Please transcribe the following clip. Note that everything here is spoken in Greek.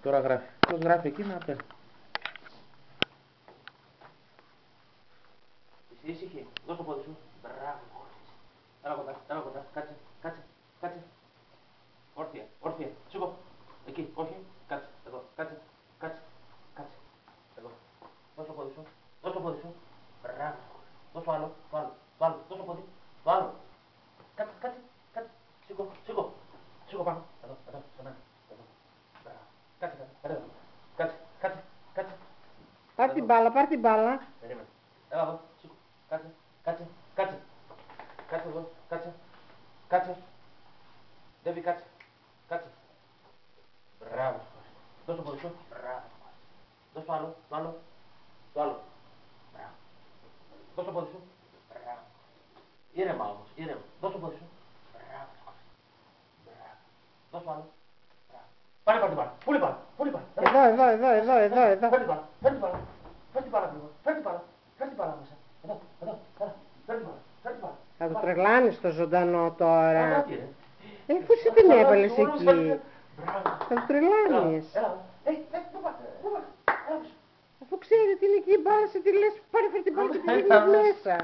Τώρα γράφει. Πώς γράφει εκεί να παίρνει. Είσαι ήσυχη. Δώσ' το πόδι σου. Μπράβο. Έλα κοντά, έλα κοντά. Κάτσε, κάτσε, κάτσε. Όρθια, όρθια. Σήκω. Εκεί, όχι. Κάτσε, εδώ. Κάτσε, κάτσε, κάτσε. Εδώ. Δώσ' το πόδι σου. Δώσ' το πόδι σου. Μπράβο. Δώσ' το άλλο, το άλλο, το άλλο. Δώσ' το πόδι. Το άλλο. Κάτσε, κάτσε, κάτσε. Σήκω, σήκω. Σήκω πάνω. Εδώ, εδώ, σε μένα. Εδώ. Μπράβο. Κάτσε, κάτσε, εδώ. Κάτσε, κάτσε, κάτσε. Πάρ' την μπάλα, πάρ' την μπάλα. Περίμενε. Έλα εδώ, σήκω. Κάτσε, κάτσε, κάτσε. Κάτσε εδώ, κάτσε. Κάτσε. Ντέβι, κάτσε. Κάτσε. Μπράβο. Δώσ' το πόδι σου. Μπράβο. Δώσ' το άλλο, το άλλο. Το άλλο. Μπράβο. Δώσ' το πόδι σου. Μπράβο. Ήρεμα όμως, ήρεμα. Δώσ' το πόδι σου. Μπράβο. Μπράβο. Δώσ' το άλλο. Μπράβο. Πάρε την μπάλα. Πού είναι η μπάλα. Πού είναι η μπάλα. Εδώ. Φέρ' την μπάλα. Φέρ' την μπάλα. Φέρ' την μπάλα γρήγορα. Φέρ' την μπάλα. Φέρ' την μπάλα μέσα. Εδώ, εδώ, εδώ. Φέρ' την μπάλα. Φέρ' την μπάλα. Θα το τρελάνεις το ζωντανό τώρα. Αγάπη, ρε. Πού εσύ την έβαλες εκεί. Μπράβο. Θα το τρελάνεις. Έλα. Πού πάτε. Πού πάτε. Έλα πίσω. Αφού ξέρει ότι είναι εκεί η μπάλα, σε τη λες πάρε φέρ την μπάλα και τη δίνεις μέσα.